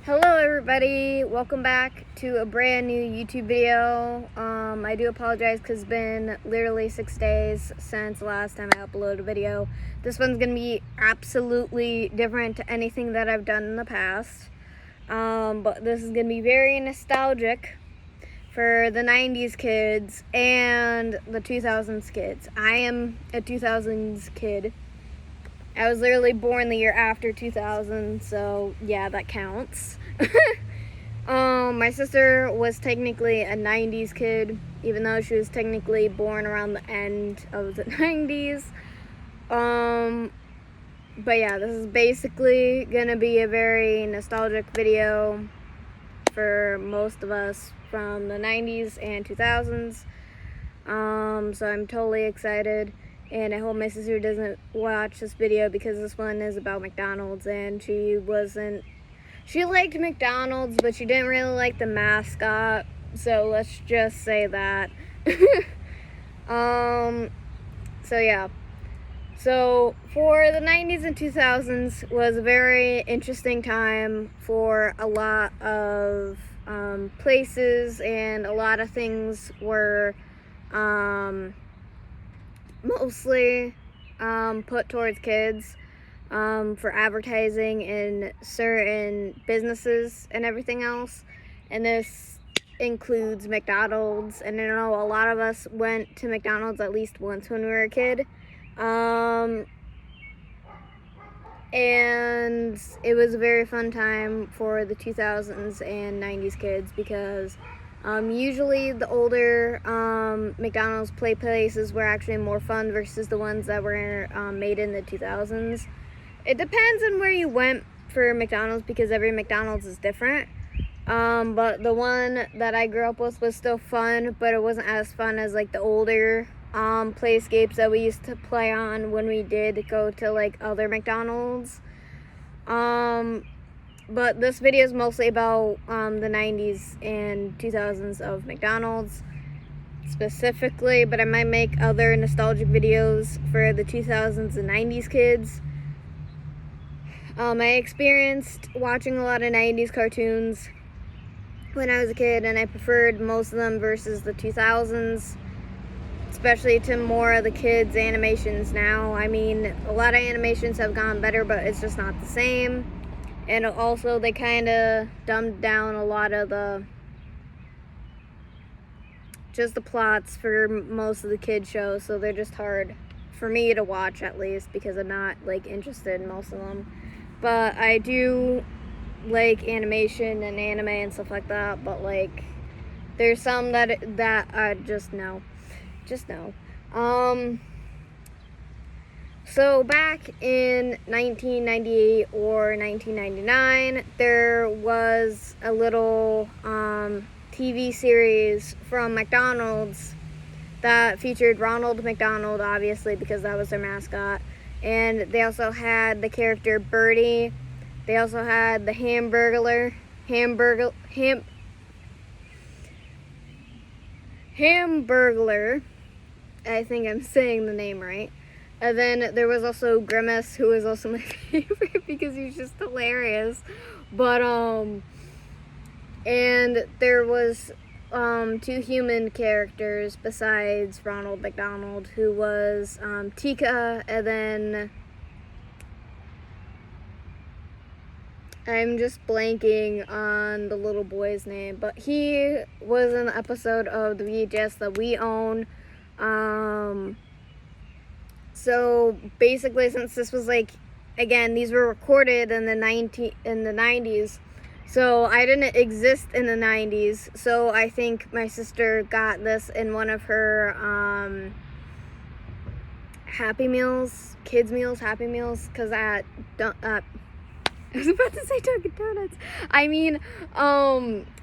Hello everybody, welcome back to a brand new YouTube video. I do apologize because it's been literally 6 days since the last time I uploaded a video. This one's going to be absolutely different to anything that I've done in the past. But this is going to be very nostalgic for the 90s kids and the 2000s kids. I am a 2000s kid. I was literally born the year after 2000, so yeah, that counts. My sister was technically a 90s kid, even though she was technically born around the end of the 90s. But yeah, this is basically gonna be a very nostalgic video for most of us from the 90s and 2000s. So I'm totally excited. And I hope my sister doesn't watch this video because this one is about McDonald's and she liked McDonald's, but she didn't really like the mascot. So let's just say that. So yeah. So for the 90s and 2000s was a very interesting time for a lot of places, and a lot of things were mostly put towards kids for advertising in certain businesses and everything else. And this includes McDonald's. And I know a lot of us went to McDonald's at least once when we were a kid. And it was a very fun time for the 2000s and 90s kids because usually the older McDonald's play places were actually more fun versus the ones that were made in the 2000s. It depends on where you went for McDonald's because every McDonald's is different. But the one that I grew up with was still fun, but it wasn't as fun as like the older playscapes that we used to play on when we did go to like other McDonald's. But this video is mostly about the 90s and 2000s of McDonald's specifically, but I might make other nostalgic videos for the 2000s and 90s kids. I experienced watching a lot of 90s cartoons when I was a kid, and I preferred most of them versus the 2000s, especially to more of the kids' animations now. I mean, a lot of animations have gone better, but it's just not the same. And also, they kind of dumbed down a lot of the plots for most of the kid shows, so they're just hard for me to watch, at least, because I'm not, like, interested in most of them. But I do like animation and anime and stuff like that, but, like, there's some that I just no. So back in 1998 or 1999, there was a little TV series from McDonald's that featured Ronald McDonald, obviously, because that was their mascot. And they also had the character Birdie. They also had the Hamburglar. I think I'm saying the name right. And then there was also Grimace, who was also my favorite because he's just hilarious. But, and there was 2 human characters besides Ronald McDonald, who was Tika, and then I'm just blanking on the little boy's name, but he was in the episode of the VHS that we own. So basically, since this was like, again, these were recorded in the 90s, so I didn't exist in the 90s. So I think my sister got this in one of her Happy Meals, kids meals, Happy Meals, because I was about to say Dunkin' Donuts. I mean,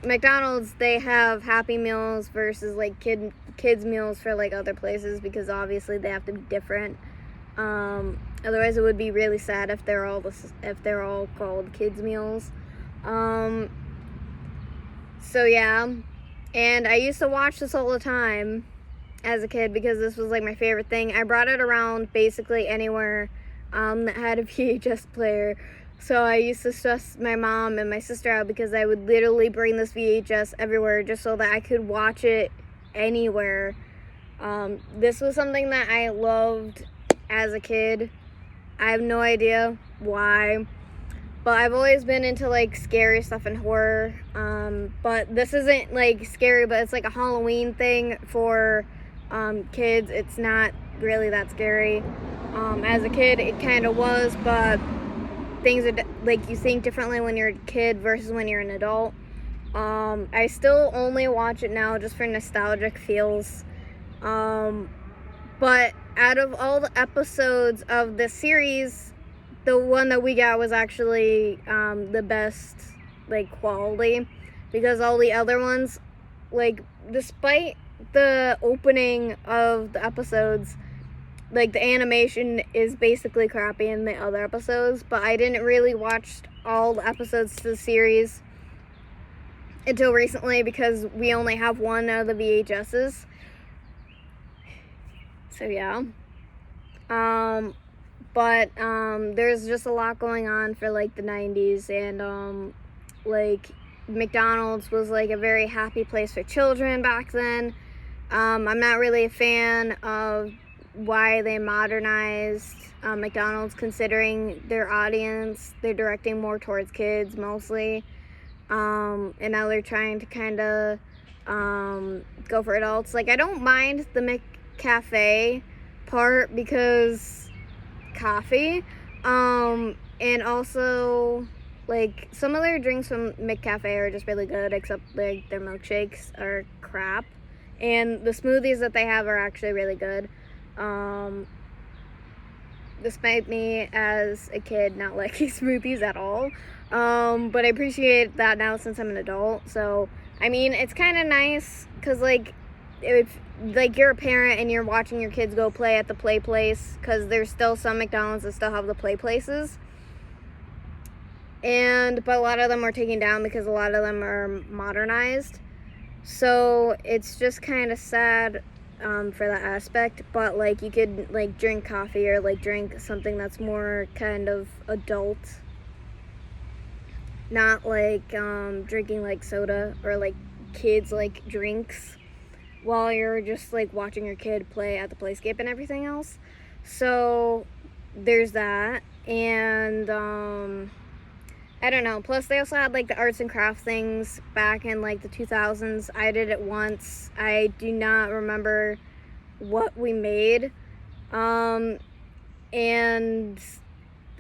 McDonald's, they have Happy Meals versus like kids meals for like other places, because obviously they have to be different. Otherwise it would be really sad if they're all called kids meals. So yeah, and I used to watch this all the time as a kid because this was like my favorite thing. I brought it around basically anywhere that had a VHS player. So I used to stress my mom and my sister out because I would literally bring this VHS everywhere just so that I could watch it anywhere. This was something that I loved as a kid. I have no idea why, but I've always been into like scary stuff and horror. But this isn't like scary, but it's like a Halloween thing for kids. It's not really that scary. As a kid, it kind of was, but things are like you think differently when you're a kid versus when you're an adult. I still only watch it now just for nostalgic feels. But out of all the episodes of this series, the one that we got was actually the best like quality, because all the other ones, like, despite the opening of the episodes, like, the animation is basically crappy in the other episodes, but I didn't really watch all the episodes to the series until recently because we only have one of the VHSs. So yeah. But there's just a lot going on for like the 90s, and like McDonald's was like a very happy place for children back then. I'm not really a fan of why they modernized McDonald's, considering their audience. They're directing more towards kids mostly, and now they're trying to kind of go for adults. Like, I don't mind the McCafe part because coffee, and also like some of their drinks from McCafe are just really good, except like their milkshakes are crap, and the smoothies that they have are actually really good. Despite me as a kid not liking smoothies at all, but I appreciate that now since I'm an adult. So I mean, it's kind of nice because like if like you're a parent and you're watching your kids go play at the play place, because there's still some McDonald's that still have the play places, but a lot of them are taken down because a lot of them are modernized. So it's just kind of sad for that aspect. But like you could like drink coffee or like drink something that's more kind of adult, not like drinking like soda or like kids like drinks while you're just like watching your kid play at the playscape and everything else. So there's that. And I don't know, plus they also had like the arts and crafts things back in like the 2000s. I did it once. I do not remember what we made, and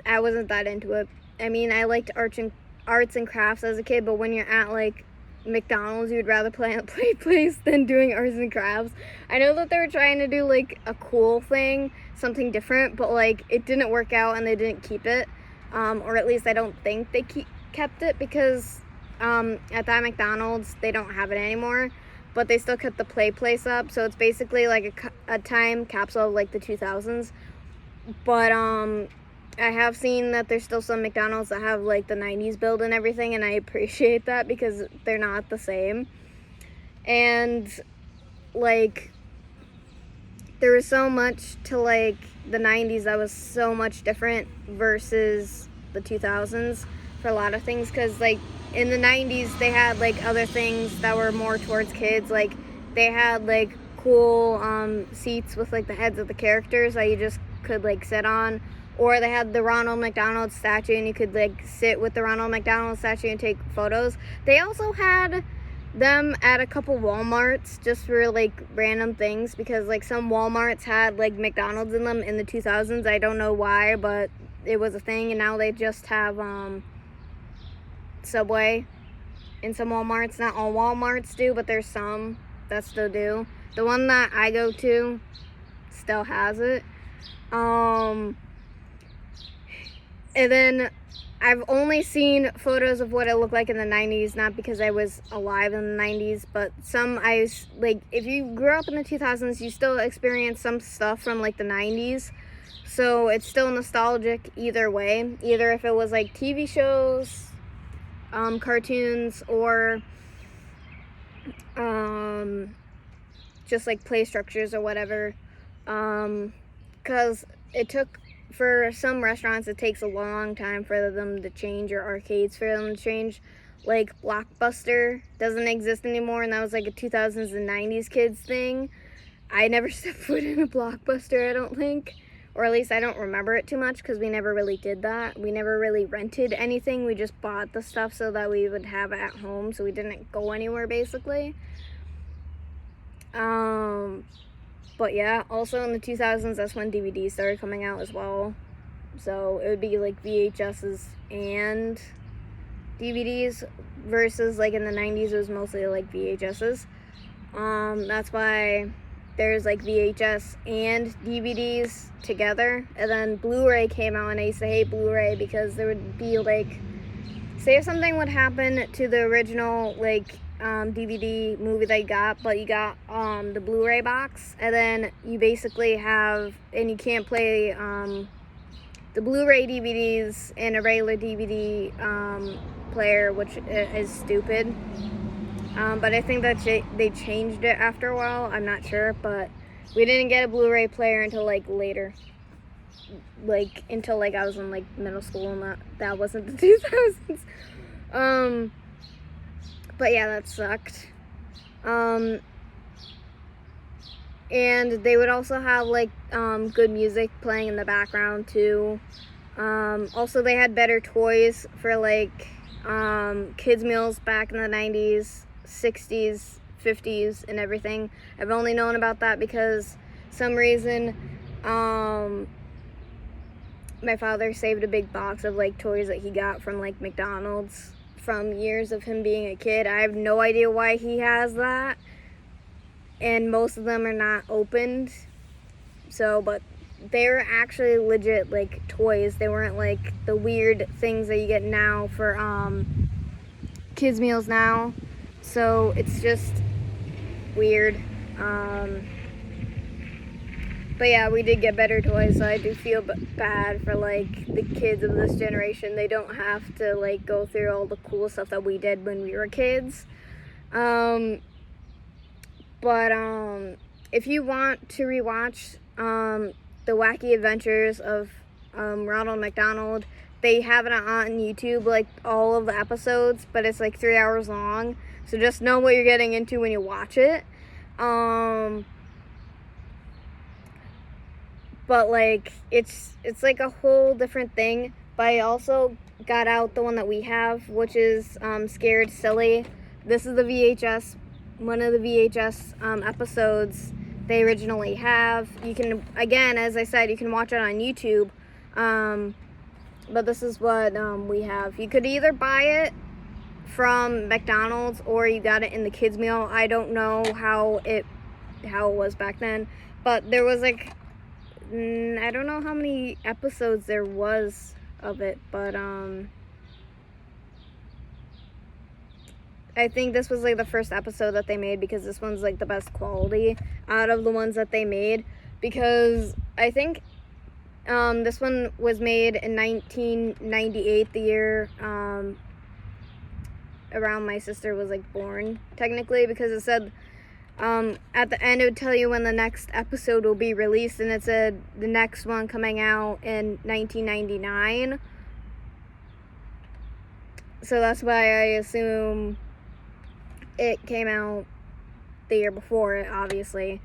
I wasn't that into it. I mean, I liked arts and crafts as a kid, but when you're at like McDonald's, you'd rather play at a play place than doing arts and crafts. I know that they were trying to do like a cool thing, something different, but like it didn't work out and they didn't keep it, or at least I don't think they kept it, because at that McDonald's they don't have it anymore, but they still kept the play place up. So it's basically like a time capsule of like the 2000s. But I have seen that there's still some McDonald's that have like the 90s build and everything, and I appreciate that because they're not the same. And like there was so much to like the 90s that was so much different versus the 2000s for a lot of things, because like in the 90s they had like other things that were more towards kids. Like they had like cool seats with like the heads of the characters that you just could like sit on, or they had the Ronald McDonald statue and you could like sit with the Ronald McDonald statue and take photos. They also had them at a couple Walmarts just for like random things, because like some Walmarts had like McDonald's in them in the 2000s. I don't know why, but it was a thing, and now they just have Subway in some Walmarts. Not all Walmarts do, but there's some that still do. The one that I go to still has it. And then I've only seen photos of what it looked like in the 90s, not because I was alive in the 90s, but like, if you grew up in the 2000s, you still experience some stuff from like the 90s. So it's still nostalgic either way, either if it was like TV shows, cartoons, or just like play structures or whatever. Because it took for some restaurants, it takes a long time for them to change, or arcades for them to change. Like, Blockbuster doesn't exist anymore, and that was like a 2000s and 90s kids thing. I never stepped foot in a Blockbuster, I don't think. Or at least I don't remember it too much, because we never really did that. We never really rented anything. We just bought the stuff so that we would have it at home, so we didn't go anywhere, basically. But yeah, also in the 2000s, that's when DVDs started coming out as well. So it would be like VHSs and DVDs, versus like in the 90s, it was mostly like VHSs. That's why there's like VHS and DVDs together. And then Blu-ray came out, and I used to hate Blu-ray because there would be like, say if something would happen to the original like DVD movie that you got, but you got the Blu-ray box, and then you basically have, and you can't play the Blu-ray DVDs in a regular DVD player, which is stupid. But I think that they changed it after a while. I'm not sure, but we didn't get a Blu-ray player until like later, like until like I was in like middle school, and that wasn't the 2000s. But yeah, that sucked. And they would also have like good music playing in the background too. Also, they had better toys for like kids meals back in the 90s, 60s, 50s, and everything. I've only known about that because some reason my father saved a big box of like toys that he got from like McDonald's from years of him being a kid. I have no idea why he has that, and most of them are not opened. So, but they're actually legit like toys. They weren't like the weird things that you get now for kids meals now. So it's just weird. But yeah, we did get better toys, so I do feel bad for like the kids of this generation. They don't have to like go through all the cool stuff that we did when we were kids. But if you want to rewatch the wacky adventures of Ronald McDonald, they have it on YouTube, like all of the episodes, but it's like 3 hours long. So just know what you're getting into when you watch it. But like it's like a whole different thing. But I also got out the one that we have, which is Scared Silly. This is the VHS, one of the VHS episodes they originally have. You can, again, as I said, you can watch it on YouTube. But this is what we have. You could either buy it from McDonald's or you got it in the kids meal. I don't know how it was back then, but there was like, I don't know how many episodes there was of it, but I think this was like the first episode that they made, because this one's like the best quality out of the ones that they made, because I think this one was made in 1998, the year around my sister was like born, technically, because it said at the end it would tell you when the next episode will be released, and it said the next one coming out in 1999. So that's why I assume it came out the year before it, obviously.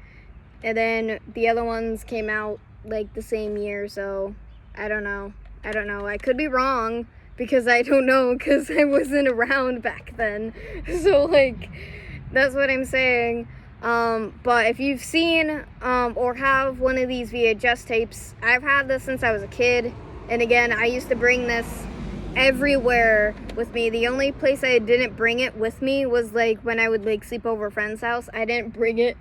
And then the other ones came out like the same year, so I don't know. I could be wrong, because I don't know, because I wasn't around back then. So like, that's what I'm saying. But if you've seen or have one of these VHS tapes, I've had this since I was a kid. And again, I used to bring this everywhere with me. The only place I didn't bring it with me was like when I would like sleep over a friend's house. I didn't bring it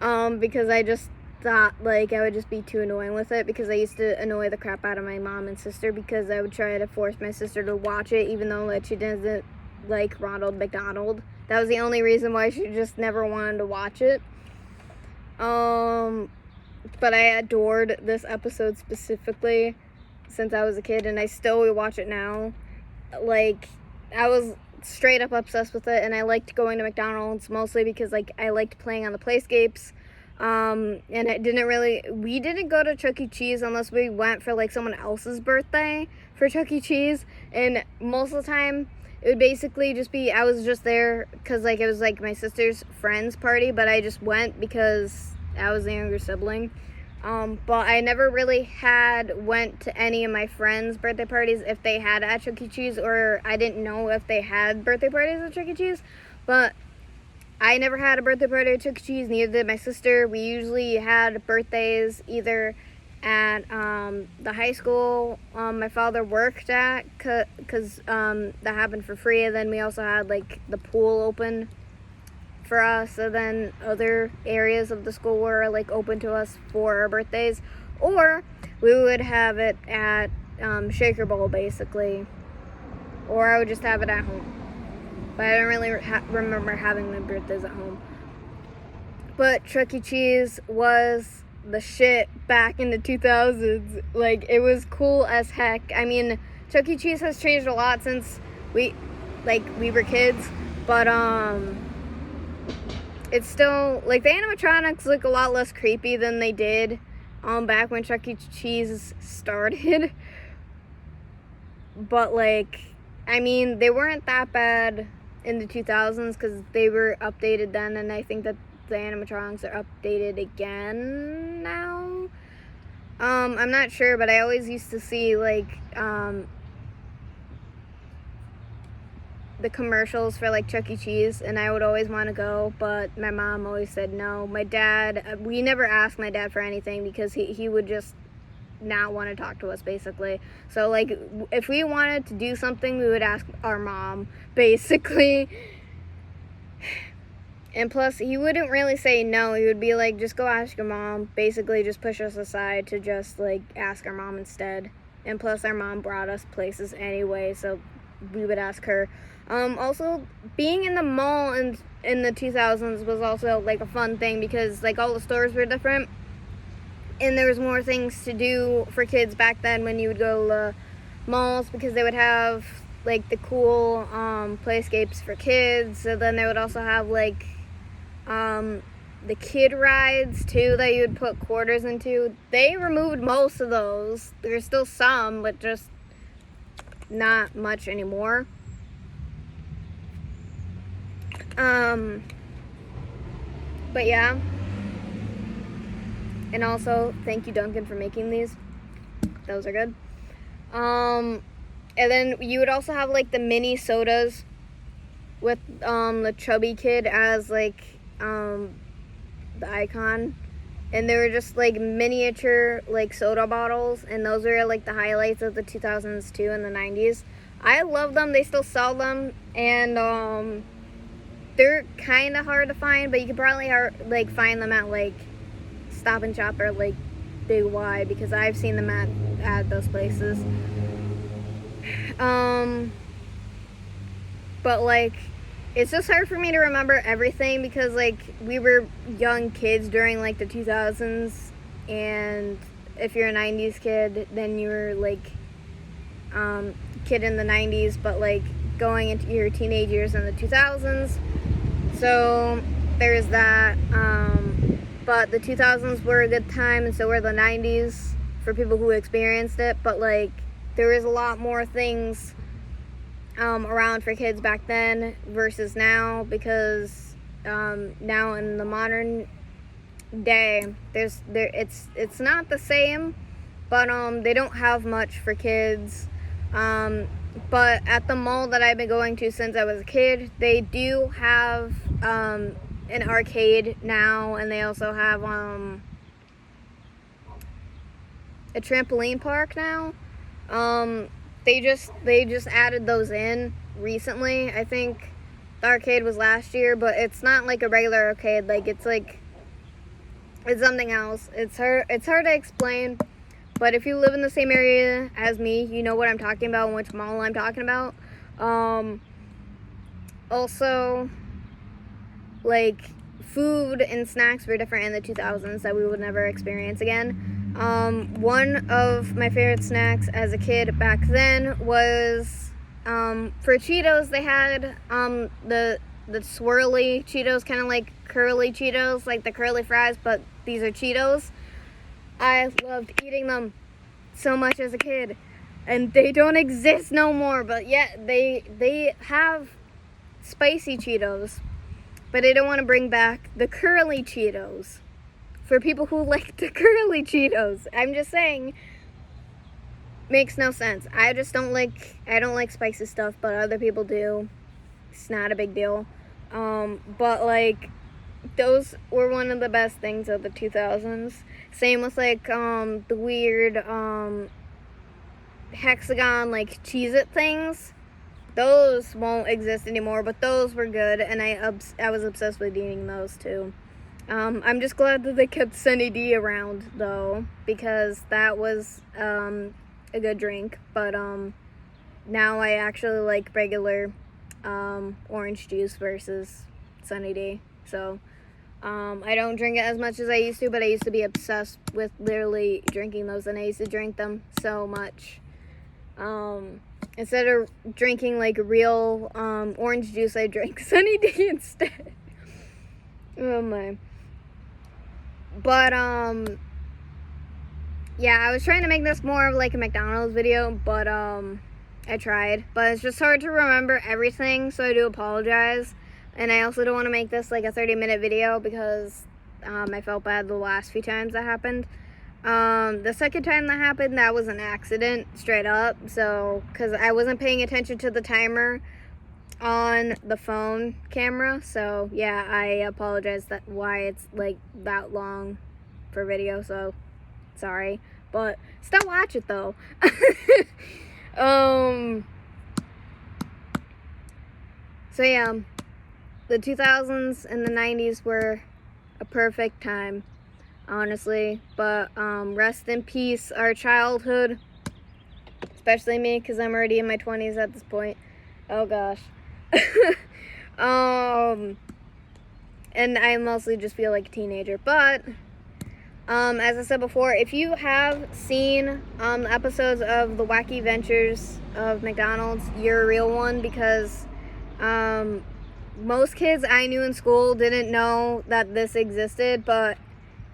because I just thought like I would just be too annoying with it, because I used to annoy the crap out of my mom and sister, because I would try to force my sister to watch it even though like she doesn't like Ronald McDonald. That was the only reason why she just never wanted to watch it. But I adored this episode specifically since I was a kid, and I still would watch it now. Like, I was straight up obsessed with it, and I liked going to McDonald's mostly because like I liked playing on the playscapes. And we didn't go to Chuck E. Cheese unless we went for like someone else's birthday for Chuck E. Cheese. And most of the time, it would basically just be, I was just there because like it was like my sister's friend's party, but I just went because I was the younger sibling. But I never really went to any of my friends' birthday parties if they had at Chuck E. Cheese, or I didn't know if they had birthday parties at Chuck E. Cheese. But I never had a birthday party at Chuck E. Cheese, neither did my sister. We usually had birthdays either at the high school my father worked at, because that happened for free, and then we also had like the pool open for us, and then other areas of the school were like open to us for our birthdays, or we would have it at Shaker Bowl basically, or I would just have it at home. But I don't really remember having my birthdays at home. But Chuck E. Cheese was the shit back in the 2000s. Like, it was cool as heck. I mean, Chuck E. Cheese has changed a lot since we were kids, but it's still, like, the animatronics look a lot less creepy than they did back when Chuck E. Cheese started. But, like, I mean, they weren't that bad in the 2000s because they were updated then, and I think that the animatronics are updated again now. I'm not sure, but I always used to see like the commercials for like Chuck E. Cheese, and I would always want to go, but my mom always said no. My dad, we never asked my dad for anything because he would just not want to talk to us basically. So like if we wanted to do something, we would ask our mom basically. And plus, he wouldn't really say no. He would be like, just go ask your mom. Basically, just push us aside to just, like, ask our mom instead. And plus, our mom brought us places anyway, so we would ask her. Also, being in the mall in the 2000s was also, like, a fun thing because, like, all the stores were different. And there was more things to do for kids back then when you would go to malls because they would have, like, the cool playscapes for kids. So then they would also have, like, the kid rides too that you would put quarters into. They removed most of those. There's still some, but just not much anymore. But yeah. And also, thank you, Duncan, for making these. Those are good. And then you would also have like the mini sodas with the chubby kid as like the icon, and they were just like miniature like soda bottles, and those were like the highlights of the 2000s too, and the 90s. I love them. They still sell them, and they're kind of hard to find, but you can probably like find them at like Stop and Shop or like Big Y, because I've seen them at those places. But like it's just hard for me to remember everything because like we were young kids during like the 2000s, and if you're a 90s kid, then you were like kid in the 90s, but like going into your teenage years in the 2000s. So there's that. But the 2000s were a good time, and so were the 90s for people who experienced it. But like there is a lot more things around for kids back then versus now, because now in the modern day it's not the same, but they don't have much for kids. But at the mall that I've been going to since I was a kid, they do have an arcade now, and they also have a trampoline park now. They just added those in recently. I think the arcade was last year, but it's not like a regular arcade. Like it's something else. It's hard to explain, but if you live in the same area as me, you know what I'm talking about and which mall I'm talking about. Also, like food and snacks were different in the 2000s that we would never experience again. One of my favorite snacks as a kid back then was, for Cheetos, they had, the swirly Cheetos, kind of like curly Cheetos, like the curly fries, but These are Cheetos. I loved eating them so much as a kid, and they don't exist no more. But yet they have spicy Cheetos, but they don't want to bring back the curly Cheetos for people who like the curly Cheetos. I'm just saying, makes no sense. I don't like spicy stuff, but other people do. It's not a big deal. But like, those were one of the best things of the 2000s. Same with like the weird hexagon like Cheez-It things. Those won't exist anymore, but those were good, and I was obsessed with eating those too. I'm just glad that they kept Sunny D around though, because that was a good drink. But now I actually like regular orange juice versus Sunny D. So I don't drink it as much as I used to, but I used to be obsessed with literally drinking those, and I used to drink them so much. Instead of drinking like real orange juice, I drank Sunny D instead. Oh my. But yeah, I was trying to make this more of like a McDonald's video, but I tried, but it's just hard to remember everything, so I do apologize. And I also don't want to make this like a 30-minute video because I felt bad the last few times that happened. The second time that happened, that was an accident, straight up. So, because I wasn't paying attention to the timer on the phone camera. So, yeah, I apologize why it's like that long for video. So, sorry. But still watch it though. So, yeah. The 2000s and the 90s were a perfect time, honestly. But rest in peace, our childhood. Especially me, because I'm already in my 20s at this point. Oh gosh. And I mostly just feel like a teenager. But as I said before, if you have seen the episodes of the Wacky Ventures of McDonald's, you're a real one, because most kids I knew in school didn't know that this existed, but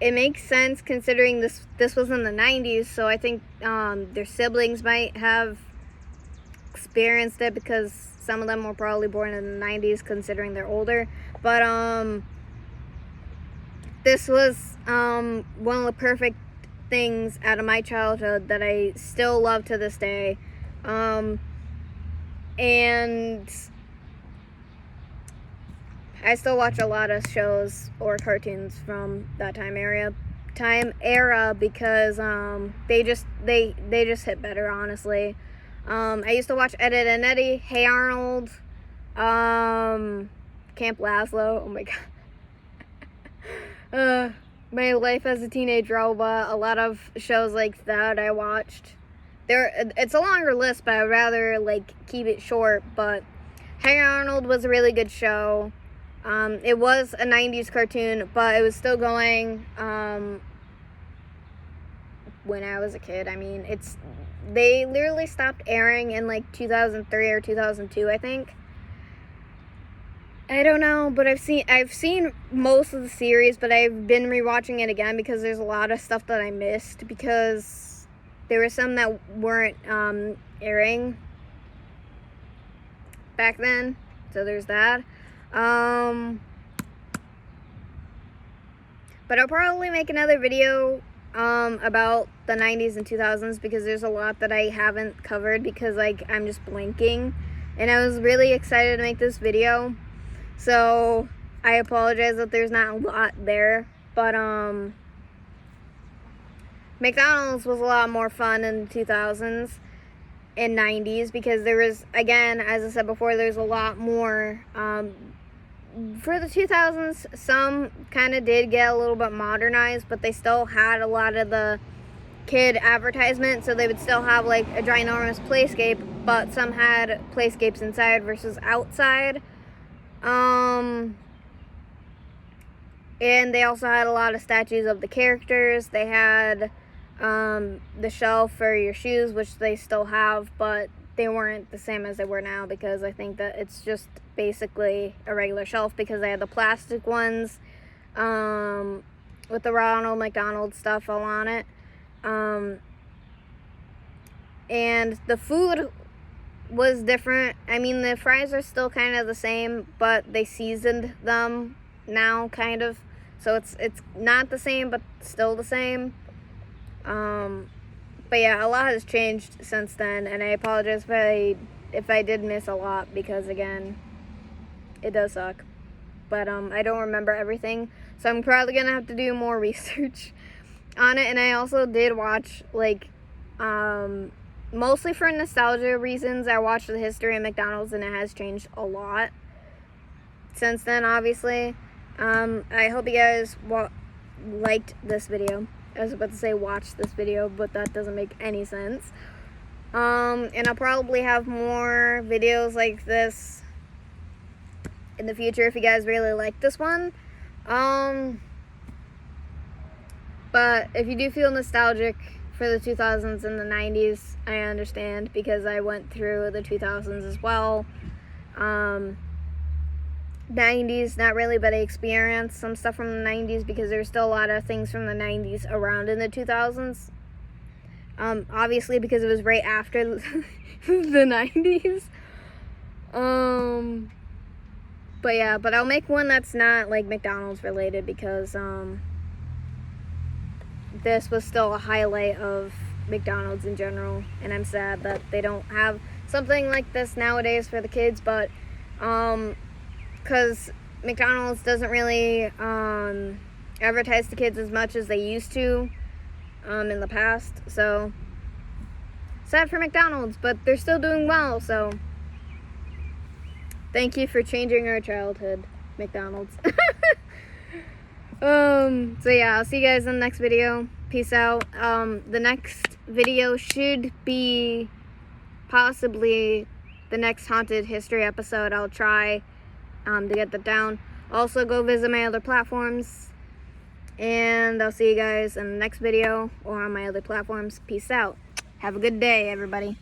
it makes sense considering this was in the 90s, so I think their siblings might have experienced it, because some of them were probably born in the 90s considering they're older. But this was one of the perfect things out of my childhood that I still love to this day. And I still watch a lot of shows or cartoons from that time era because they just hit better, honestly. I used to watch Ed, Edd n Eddy, Hey Arnold, Camp Lazlo. Oh my god. My life as a teenage robot. A lot of shows like that I watched. It's a longer list, but I'd rather like keep it short. But Hey Arnold was a really good show. It was a 90s cartoon, but it was still going when I was a kid. I mean, they literally stopped airing in like 2003 or 2002, I think. I don't know, but I've seen most of the series, but I've been rewatching it again because there's a lot of stuff that I missed, because there were some that weren't airing back then. So there's that. But I'll probably make another video about the 90s and 2000s, because there's a lot that I haven't covered, because like I'm just blanking, and I was really excited to make this video, so I apologize that there's not a lot there. But McDonald's was a lot more fun in the 2000s and 90s, because there was, again, as I said before, there's a lot more. For the 2000s, some kind of did get a little bit modernized, but they still had a lot of the kid advertisements, so they would still have like a ginormous playscape, but some had playscapes inside versus outside. And they also had a lot of statues of the characters. They had the shelf for your shoes, which they still have, but they weren't the same as they were now, because I think that it's just basically a regular shelf, because they had the plastic ones with the Ronald McDonald stuff all on it. And the food was different. I mean, the fries are still kind of the same, but they seasoned them now, kind of. So it's not the same, but still the same. But yeah, a lot has changed since then, and I apologize if I did miss a lot, because again, it does suck. But I don't remember everything, so I'm probably gonna have to do more research on it. And I also did watch, like, mostly for nostalgia reasons, I watched the history of McDonald's, and it has changed a lot since then, obviously. I hope you guys liked this video. I was about to say watch this video, but that doesn't make any sense. And I'll probably have more videos like this in the future if you guys really like this one. But if you do feel nostalgic for the 2000s and the 90s, I understand, because I went through the 2000s as well. 90s, not really, but I experienced some stuff from the 90s, because there's still a lot of things from the 90s around in the 2000s. Obviously, because it was right after the 90s. But yeah, but I'll make one that's not, like, McDonald's related, because, this was still a highlight of McDonald's in general, and I'm sad that they don't have something like this nowadays for the kids, but, because McDonald's doesn't really advertise to kids as much as they used to in the past. So sad for McDonald's, but they're still doing well. So thank you for changing our childhood, McDonald's. So yeah, I'll see you guys in the next video. Peace out. The next video should be possibly the next haunted history episode. I'll try to get that down. Also, go visit my other platforms, and I'll see you guys in the next video or on my other platforms. Peace out. Have a good day, everybody.